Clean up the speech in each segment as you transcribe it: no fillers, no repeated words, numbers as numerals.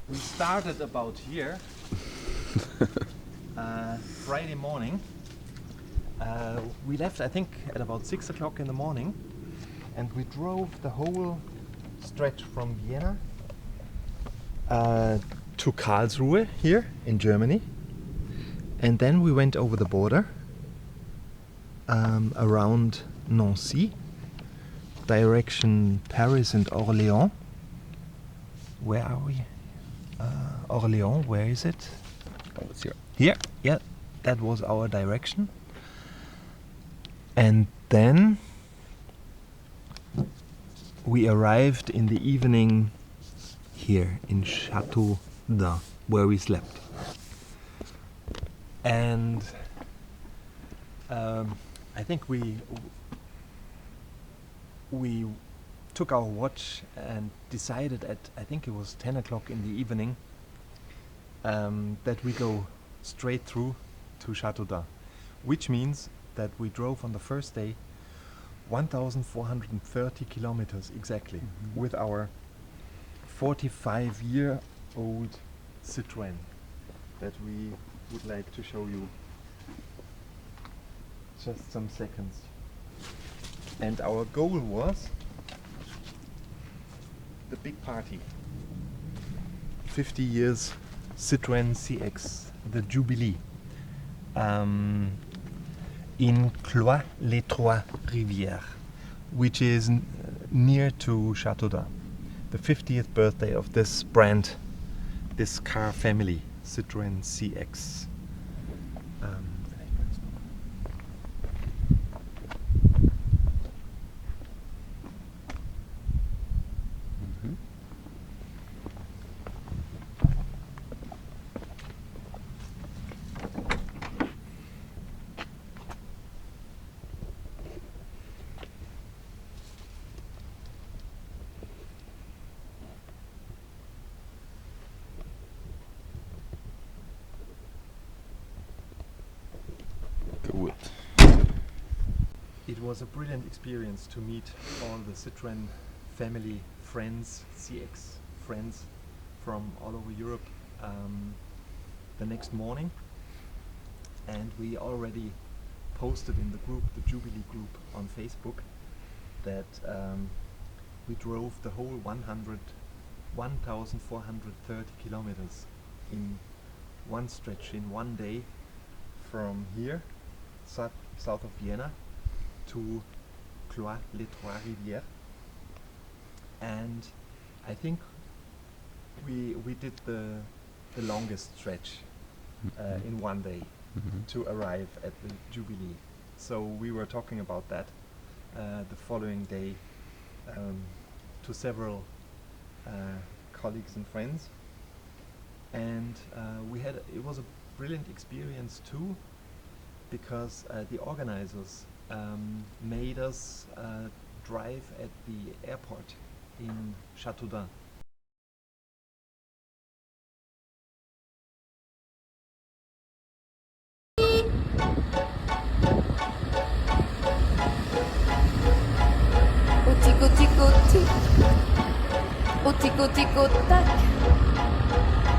We started about here Friday morning. We left, I think, at about 6 o'clock in the morning, and we drove the whole stretch from Vienna to Karlsruhe here in Germany, and then we went over the border around Nancy, direction Paris and Orléans. Where are we? Orléans, where is it? Oh, it's here. Here, yeah, that was our direction. And then we arrived in the evening here in Château d'Ain, where we slept. And I think we took our watch and decided at, I think it was 10 o'clock in the evening, that we go straight through to Château d'Ain, which means that we drove on the first day 1,430 kilometers exactly with our 45-year-old Citroen that we would like to show you just some seconds. And our goal was the big party. 50 years Citroen CX, the Jubilee, in Cloyes les Trois Rivieres, which is near to Château d'Ain. The 50th birthday of this brand, this car family, Citroen CX. Good. It was a brilliant experience to meet all the Citroen family friends, CX friends from all over Europe the next morning. And we already posted in the group, the Jubilee group on Facebook, that we drove the whole 1,430 kilometers in one stretch, in one day, from here, south of Vienna, to Cloyes les Trois Rivieres. And I think we did the longest stretch in one day to arrive at the Jubilee. So we were talking about that the following day to several colleagues and friends, and it was a brilliant experience too, because the organizers made us drive at the airport in Château d'Ain. Au tico tico tac,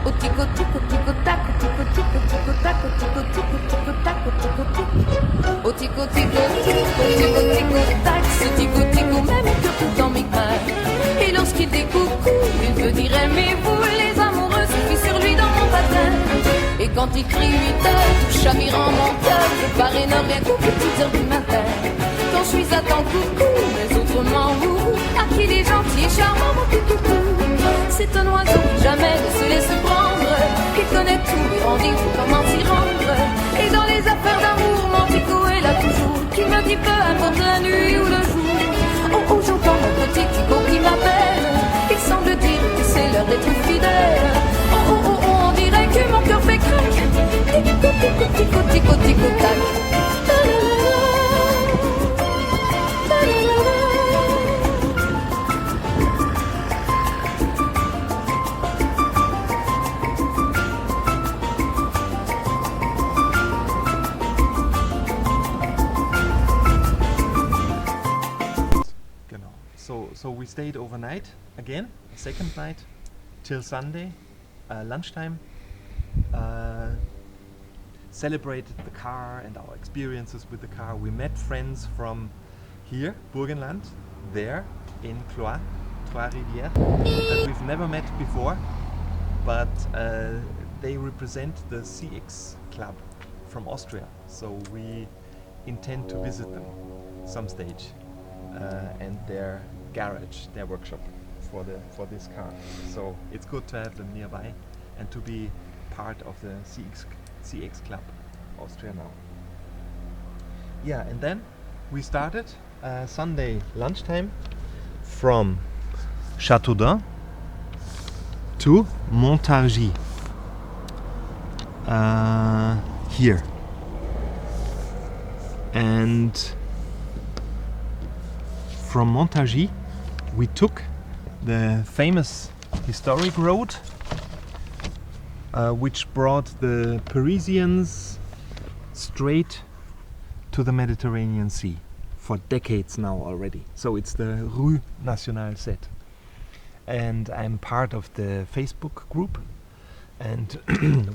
au tico tico tico tac, au tico tico tico tac, au tico tico tico tac, au tico tico, au tico tico tico tac, ce tico tico même que tout en micmac. Et lorsqu'il dit coucou, il veut dire aimez-vous, les amoureux s'enfuient sur lui dans mon patin. Et quand il crie 8 heures, tout chavirant mon cœur, je pars et ne rien qu'aux petites heures du matin. Quand je suis à temps coucou, mais autrement à qui il est gentil et charmant mon petit coucou. C'est un oiseau qui jamais ne se laisse prendre, qui connaît tous les rendez-vous, comment s'y rendre. Et dans les affaires d'amour, mon tico est là toujours, qui me dit peu importe la nuit ou le jour. Oh oh, j'entends mon petit tico qui m'appelle, il semble dire que c'est l'heure d'être fidèle. Oh oh oh oh, on dirait que mon cœur fait craque. Tico tico tico tico tico tac. So we stayed overnight again, a second night, till Sunday, lunchtime, celebrated the car and our experiences with the car. We met friends from here, Burgenland, there in Cloyes, Trois-Rivières, that we've never met before, but they represent the CX Club from Austria, so we intend to visit them some stage, and their garage, their workshop for this car. So it's good to have them nearby and to be part of the CX Club Austria now. Yeah, and then we started Sunday lunchtime from Châteaudun to Montargis, here, and from Montargis we took the famous historic road, which brought the Parisians straight to the Mediterranean Sea for decades now already. So it's the Rue Nationale set, and I'm part of the Facebook group, and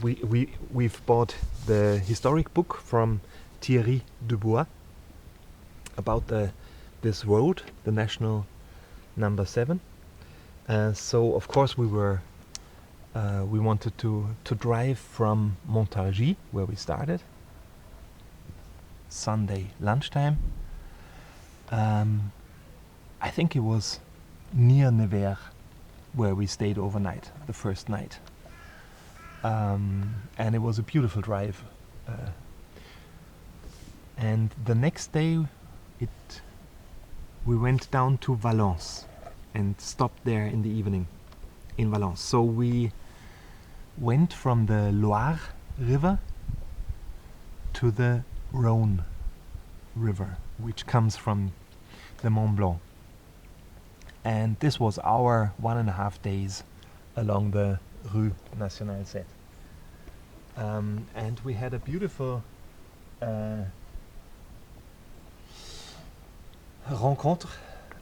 we've bought the historic book from Thierry Dubois about this road, the National number 7. So of course we wanted to drive from Montargis, where we started, Sunday lunchtime. I think it was near Nevers where we stayed overnight, the first night. And it was a beautiful drive. And the next day we went down to Valence and stopped there in the evening in Valence. So we went from the Loire River to the Rhône River, which comes from the Mont Blanc. And this was our 1.5 days along the Rue Nationale set. And we had a beautiful rencontre,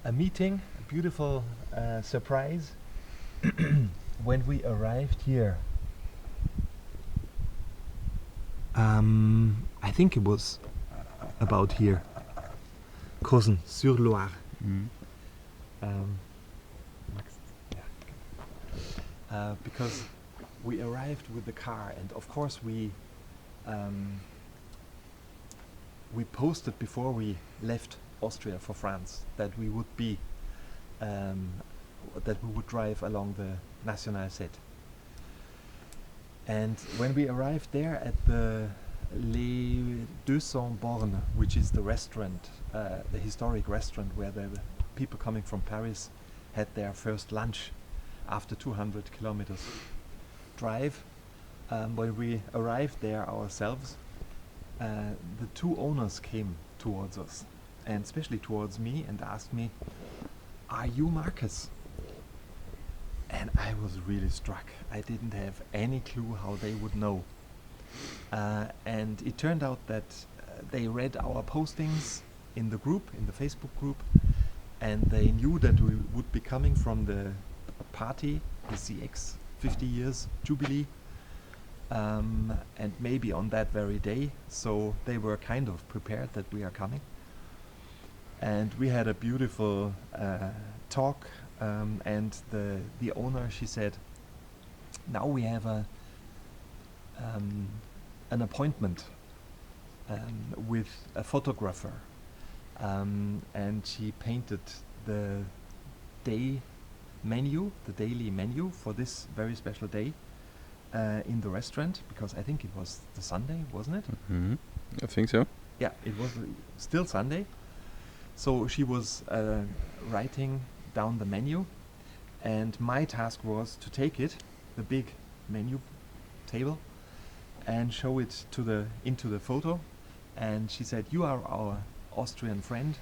a meeting, a beautiful surprise when we arrived here. I think it was about here, Cosen-sur-Loire. Because we arrived with the car, and of course we posted before we left Austria for France that we would be that we would drive along the Nationale set. And when we arrived there at the Les 200 Bornes, which is the restaurant, the historic restaurant where the people coming from Paris had their first lunch after 200 kilometers drive, when we arrived there ourselves, the two owners came towards us, and especially towards me, and asked me, "Are you Markus?" And I was really struck. I didn't have any clue how they would know. And it turned out that they read our postings in the group, in the Facebook group, and they knew that we would be coming from the party, the CX 50 years jubilee, and maybe on that very day. So they were kind of prepared that we are coming. And we had a beautiful talk, and the owner, she said, now we have an appointment with a photographer, and she painted the daily menu for this very special day in the restaurant, because I think it was the Sunday, wasn't it? Mm-hmm. I think so. Yeah, it was still Sunday. So she was writing down the menu, and my task was to take it, the big menu table, and show it into the photo. And she said, "You are our Austrian friend,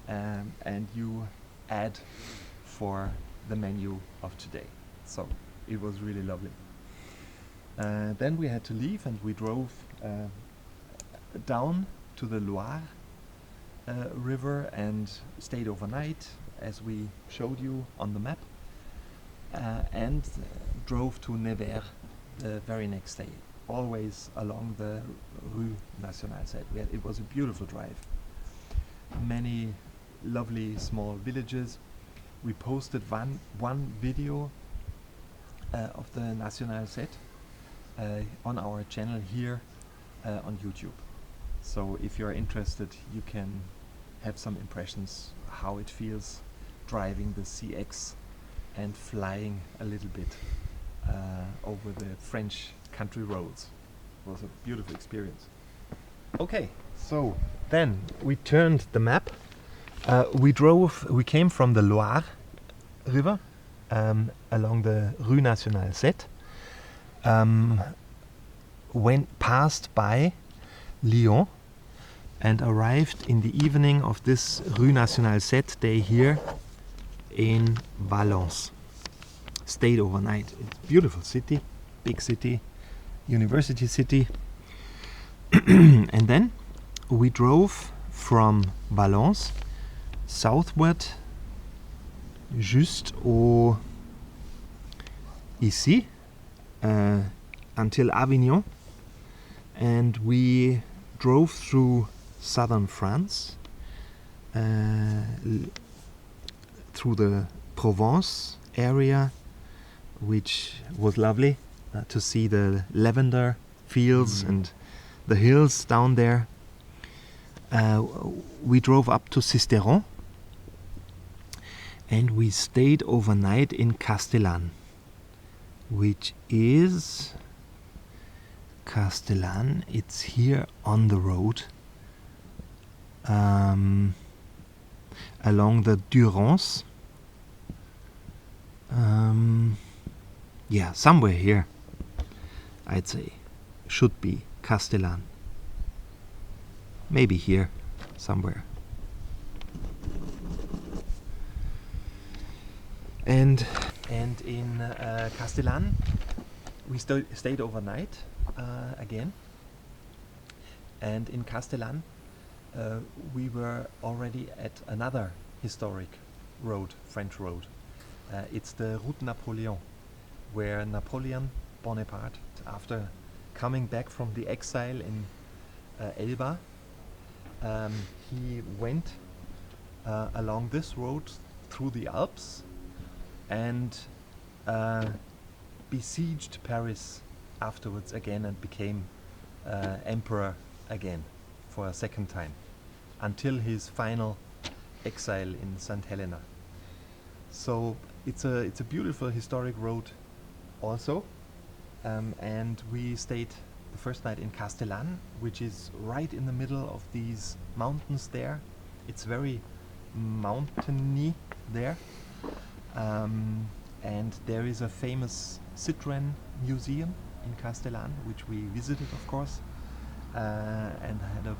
and you add for the menu of today." So it was really lovely. Then we had to leave, and we drove down to the Loire river and stayed overnight, as we showed you on the map. And drove to Nevers the very next day, always along the Rue Nationale set. It was a beautiful drive. Many lovely small villages. We posted one video of the Nationale set on our channel here on YouTube. So if you're interested, you can have some impressions how it feels driving the CX and flying a little bit over the French country roads. It was a beautiful experience. Okay, so then we turned the map. We came from the Loire river along the Rue Nationale set, went past by Lyon and arrived in the evening of this Rue Nationale set day here in Valence. Stayed overnight. It's a beautiful city, big city, university city. And then we drove from Valence southward just ici until Avignon, and we drove through southern France, through the Provence area, which was lovely to see the lavender fields and the hills down there. We drove up to Cisteron and we stayed overnight in Castellane, which is Castellane. It's here on the road along the Durance. Yeah, somewhere here, I'd say, should be Castellane. Maybe here, somewhere. And in Castellane, we stayed overnight again. And in Castellane, we were already at another historic road, French road. It's the Route Napoleon, where Napoleon Bonaparte, after coming back from the exile in Elba, he went along this road through the Alps and besieged Paris afterwards again and became emperor again for a second time until his final exile in St. Helena. So it's a beautiful historic road also, and we stayed the first night in Castellane, which is right in the middle of these mountains there. It's very mountainy there, and there is a famous Citroen museum in Castellane, which we visited, of course, and had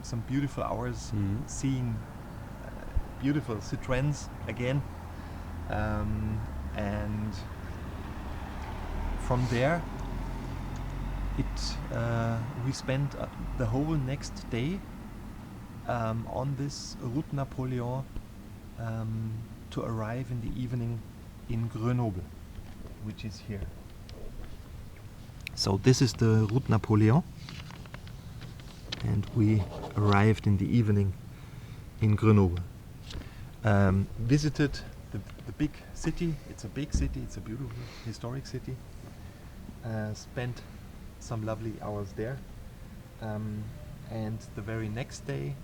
some beautiful hours seeing beautiful Citroens again, and from there we spent the whole next day on this Route Napoleon to arrive in the evening in Grenoble, which is here. So this is the Route Napoleon, and we arrived in the evening in Grenoble. Visited the big city. It's a big city, it's a beautiful historic city. Spent some lovely hours there, and the very next day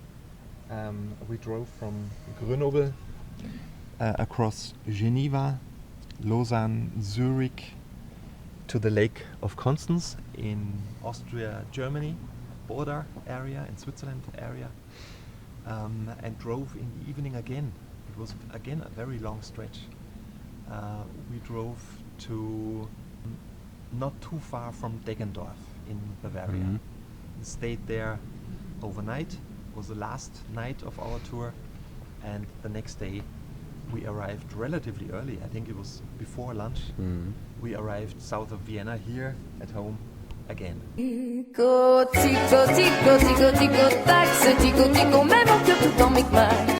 we drove from Grenoble across Geneva, Lausanne, Zurich to the Lake of Constance in Austria-Germany border area, in Switzerland area, and drove in the evening again. It was again a very long stretch. We drove to not too far from Deggendorf in Bavaria. We stayed there overnight. It was the last night of our tour, and the next day we arrived relatively early. I think it was before lunch. We arrived south of Vienna, here at home again. Tico, tico, tico, tico, tico, tac, ce tico, tico, même en cœur tout en micmac.